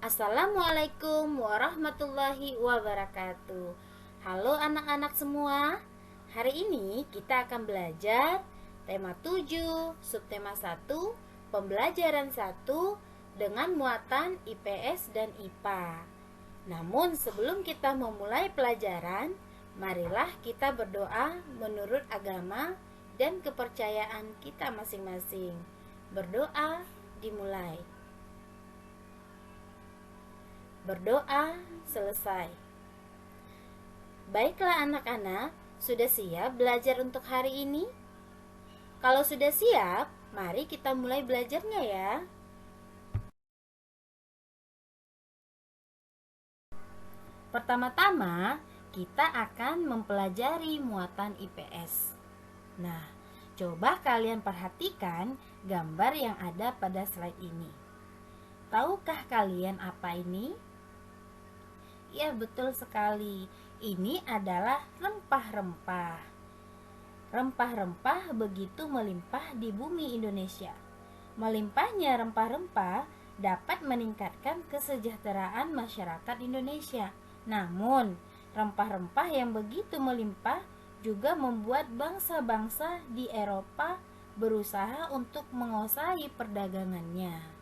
Assalamualaikum warahmatullahi wabarakatuh. Halo anak-anak semua. Hari ini kita akan belajar tema 7, subtema 1, pembelajaran 1 dengan muatan IPS dan IPA. Namun sebelum kita memulai pelajaran, marilah kita berdoa menurut agama dan kepercayaan kita masing-masing. Berdoa dimulai. Berdoa selesai. Baiklah anak-anak, sudah siap belajar untuk hari ini? Kalau sudah siap, mari kita mulai belajarnya ya. Pertama-tama, kita akan mempelajari muatan IPS. Nah, coba kalian perhatikan gambar yang ada pada slide ini. Tahukah kalian apa ini? Ya, betul sekali. Ini adalah rempah-rempah. Rempah-rempah begitu melimpah di bumi Indonesia. Melimpahnya rempah-rempah dapat meningkatkan kesejahteraan masyarakat Indonesia. Namun, rempah-rempah yang begitu melimpah juga membuat bangsa-bangsa di Eropa berusaha untuk menguasai perdagangannya.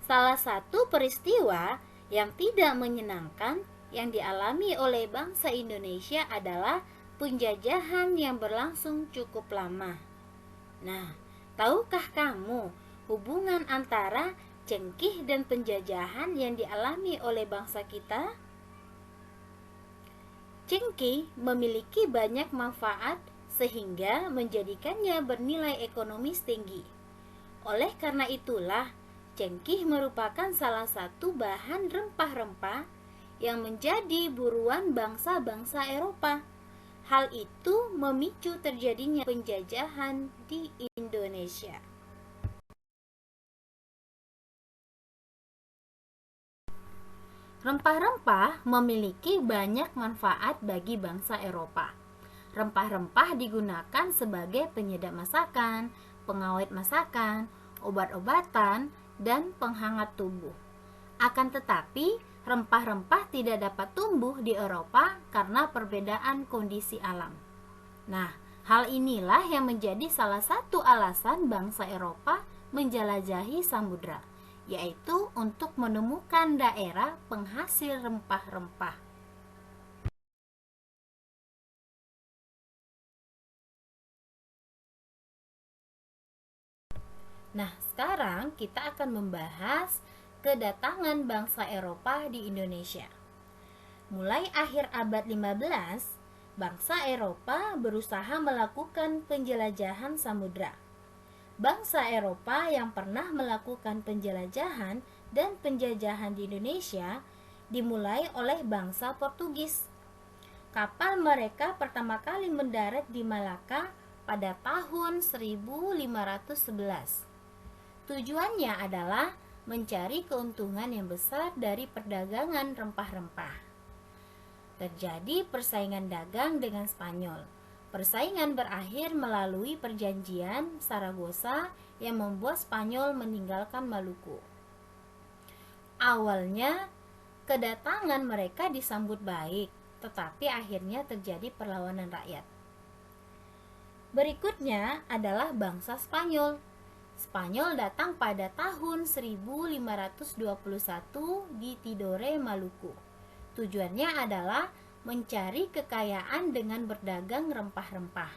Salah satu peristiwa yang tidak menyenangkan yang dialami oleh bangsa Indonesia adalah penjajahan yang berlangsung cukup lama. Nah, tahukah kamu hubungan antara cengkih dan penjajahan yang dialami oleh bangsa kita? Cengkih memiliki banyak manfaat sehingga menjadikannya bernilai ekonomis tinggi. Oleh karena itulah, cengkih merupakan salah satu bahan rempah-rempah yang menjadi buruan bangsa-bangsa Eropa. Hal itu memicu terjadinya penjajahan di Indonesia. Rempah-rempah memiliki banyak manfaat bagi bangsa Eropa. Rempah-rempah digunakan sebagai penyedap masakan, pengawet masakan, obat-obatan, dan penghangat tubuh. Akan tetapi, rempah-rempah tidak dapat tumbuh di Eropa karena perbedaan kondisi alam. Nah, hal inilah yang menjadi salah satu alasan bangsa Eropa menjelajahi samudra, yaitu untuk menemukan daerah penghasil rempah-rempah. Nah, sekarang kita akan membahas kedatangan bangsa Eropa di Indonesia. Mulai akhir abad 15, bangsa Eropa berusaha melakukan penjelajahan samudra. Bangsa Eropa yang pernah melakukan penjelajahan dan penjajahan di Indonesia dimulai oleh bangsa Portugis. Kapal mereka pertama kali mendarat di Malaka pada tahun 1511. Tujuannya adalah mencari keuntungan yang besar dari perdagangan rempah-rempah. Terjadi persaingan dagang dengan Spanyol. Persaingan berakhir melalui perjanjian Saragossa yang membuat Spanyol meninggalkan Maluku. Awalnya, kedatangan mereka disambut baik, tetapi akhirnya terjadi perlawanan rakyat. Berikutnya adalah bangsa Spanyol. Spanyol datang pada tahun 1521 di Tidore, Maluku. Tujuannya adalah mencari kekayaan dengan berdagang rempah-rempah.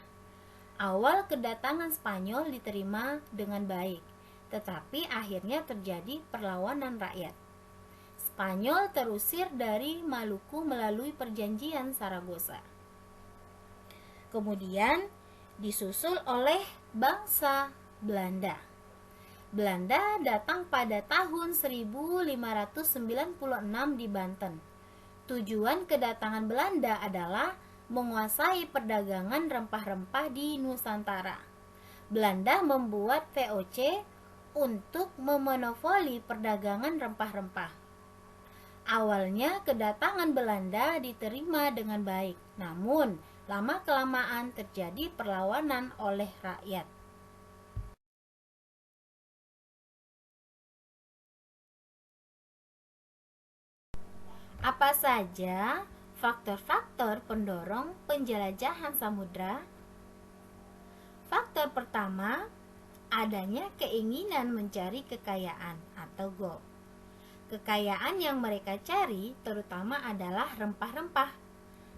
Awal kedatangan Spanyol diterima dengan baik, tetapi akhirnya terjadi perlawanan rakyat. Spanyol terusir dari Maluku melalui perjanjian Saragossa. Kemudian disusul oleh bangsa Belanda. Belanda datang pada tahun 1596 di Banten. Tujuan kedatangan Belanda adalah menguasai perdagangan rempah-rempah di Nusantara. Belanda membuat VOC untuk memonopoli perdagangan rempah-rempah. Awalnya kedatangan Belanda diterima dengan baik, namun lama-kelamaan terjadi perlawanan oleh rakyat. Apa saja faktor-faktor pendorong penjelajahan samudra? Faktor pertama, adanya keinginan mencari kekayaan atau goal. Kekayaan yang mereka cari terutama adalah rempah-rempah.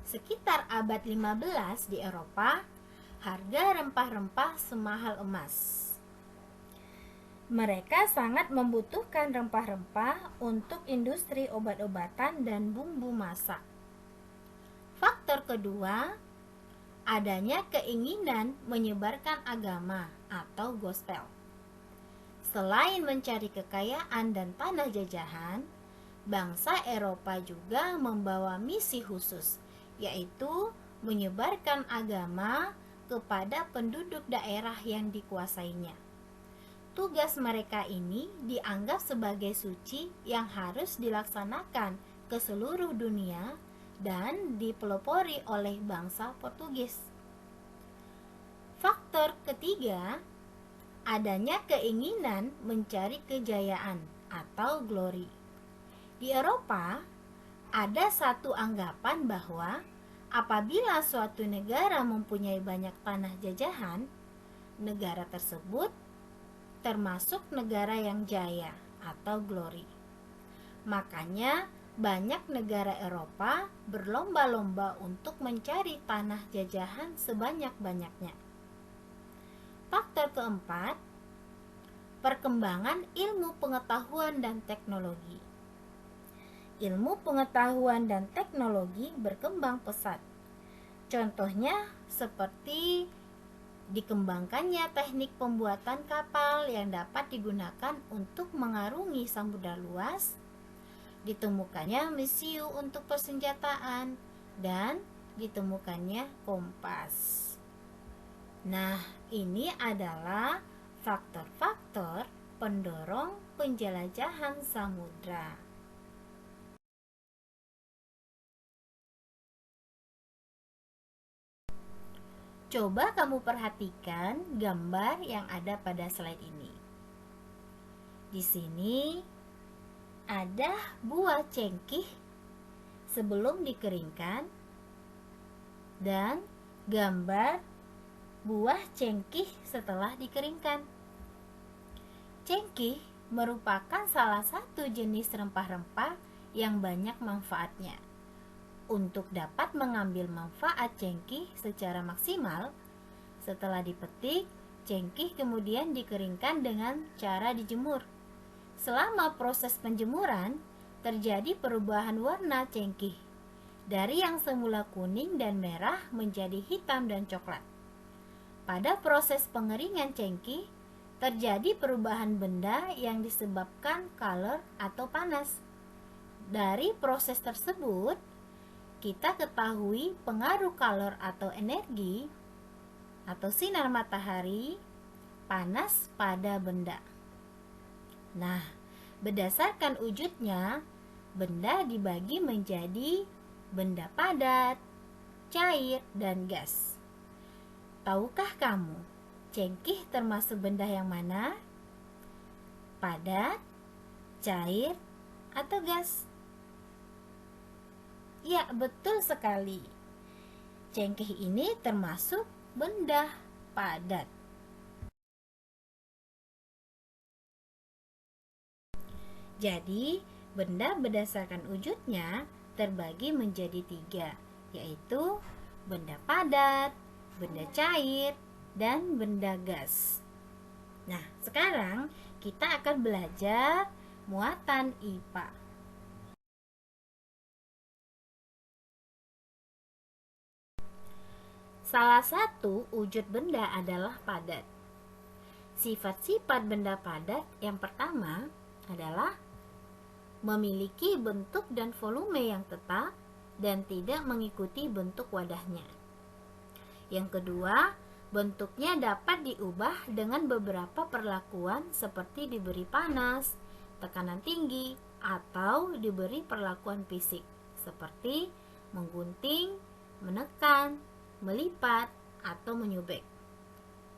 Sekitar abad 15 di Eropa, harga rempah-rempah semahal emas. Mereka sangat membutuhkan rempah-rempah untuk industri obat-obatan dan bumbu masak. Faktor kedua, adanya keinginan menyebarkan agama atau gospel. Selain mencari kekayaan dan tanah jajahan, bangsa Eropa juga membawa misi khusus, yaitu menyebarkan agama kepada penduduk daerah yang dikuasainya. Tugas mereka ini dianggap sebagai suci yang harus dilaksanakan ke seluruh dunia dan dipelopori oleh bangsa Portugis. Faktor ketiga, adanya keinginan mencari kejayaan atau glory. Di Eropa, ada satu anggapan bahwa apabila suatu negara mempunyai banyak tanah jajahan, negara tersebut termasuk negara yang jaya atau glory. Makanya banyak negara Eropa berlomba-lomba untuk mencari tanah jajahan sebanyak-banyaknya. Faktor keempat, perkembangan ilmu pengetahuan dan teknologi. Ilmu pengetahuan dan teknologi berkembang pesat. Contohnya seperti dikembangkannya teknik pembuatan kapal yang dapat digunakan untuk mengarungi samudra luas, ditemukannya mesiu untuk persenjataan, dan ditemukannya kompas. Nah, ini adalah faktor-faktor pendorong penjelajahan samudra. Coba kamu perhatikan gambar yang ada pada slide ini. Di sini ada buah cengkih sebelum dikeringkan dan gambar buah cengkih setelah dikeringkan. Cengkih merupakan salah satu jenis rempah-rempah yang banyak manfaatnya. Untuk dapat mengambil manfaat cengkih secara maksimal, setelah dipetik, cengkih kemudian dikeringkan dengan cara dijemur. Selama proses penjemuran, terjadi perubahan warna cengkih dari yang semula kuning dan merah menjadi hitam dan coklat. Pada proses pengeringan cengkih, terjadi perubahan benda yang disebabkan color atau panas. Dari proses tersebut, kita ketahui pengaruh kalor atau energi atau sinar matahari panas pada benda. Nah, berdasarkan wujudnya, benda dibagi menjadi benda padat, cair, dan gas. Tahukah kamu, cengkih termasuk benda yang mana? Padat, cair, atau gas? Ya, betul sekali. Cengkih ini termasuk benda padat. Jadi, benda berdasarkan wujudnya terbagi menjadi 3, yaitu benda padat, benda cair, dan benda gas. Nah, sekarang kita akan belajar muatan IPA. Salah satu wujud benda adalah padat. Sifat-sifat benda padat yang pertama adalah memiliki bentuk dan volume yang tetap dan tidak mengikuti bentuk wadahnya. Yang kedua, bentuknya dapat diubah dengan beberapa perlakuan seperti diberi panas, tekanan tinggi, atau diberi perlakuan fisik seperti menggunting, menekan, melipat, atau menyubek.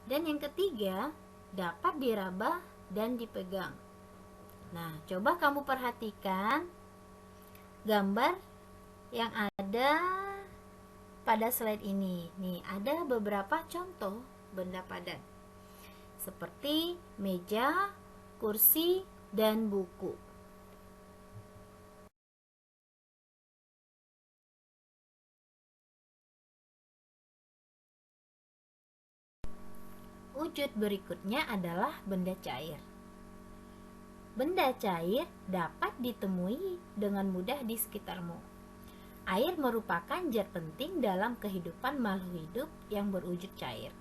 Dan yang ketiga, dapat diraba dan dipegang. Nah, coba kamu perhatikan gambar yang ada pada slide ini. Nih, ada beberapa contoh benda padat seperti meja, kursi, dan buku. Wujud berikutnya adalah benda cair. Benda cair dapat ditemui dengan mudah di sekitarmu. Air merupakan zat penting dalam kehidupan makhluk hidup yang berwujud cair.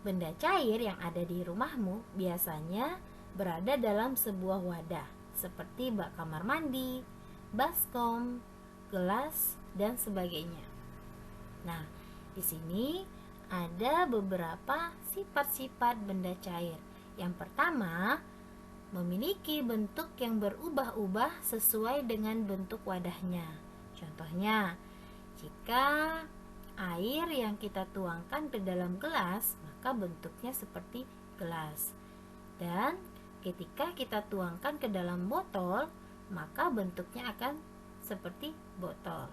Benda cair yang ada di rumahmu biasanya berada dalam sebuah wadah, seperti bak kamar mandi, baskom, gelas, dan sebagainya. Nah, di sini ada beberapa sifat-sifat benda cair. Yang pertama, memiliki bentuk yang berubah-ubah sesuai dengan bentuk wadahnya. Contohnya, jika air yang kita tuangkan ke dalam gelas, maka bentuknya seperti gelas. Dan ketika kita tuangkan ke dalam botol, maka bentuknya akan seperti botol.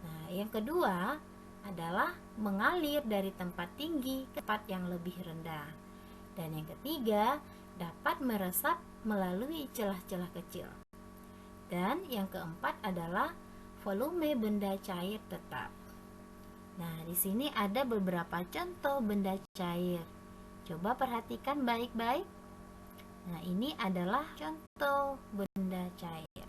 Nah, yang kedua adalah mengalir dari tempat tinggi ke tempat yang lebih rendah. Dan yang ketiga, dapat meresap melalui celah-celah kecil. Dan yang keempat adalah volume benda cair tetap. Nah, di sini ada beberapa contoh benda cair. Coba perhatikan baik-baik. Nah, ini adalah contoh benda cair.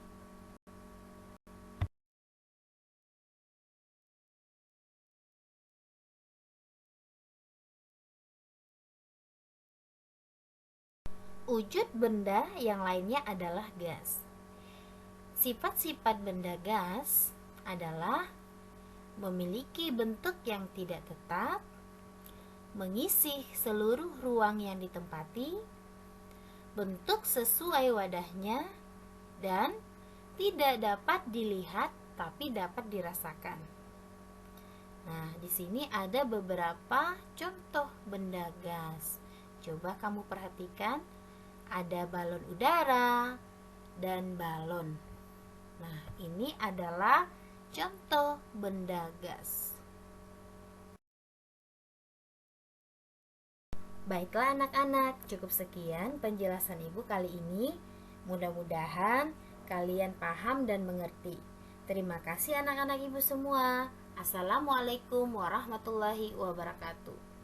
Wujud benda yang lainnya adalah gas. Sifat-sifat benda gas adalah memiliki bentuk yang tidak tetap, mengisi seluruh ruang yang ditempati, bentuk sesuai wadahnya, dan tidak dapat dilihat tapi dapat dirasakan. Nah, di sini ada beberapa contoh benda gas. Coba kamu perhatikan, ada balon udara dan balon. Nah, ini adalah contoh benda gas. Baiklah anak-anak, cukup sekian penjelasan Ibu kali ini. Mudah-mudahan kalian paham dan mengerti. Terima kasih anak-anak Ibu semua. Assalamualaikum warahmatullahi wabarakatuh.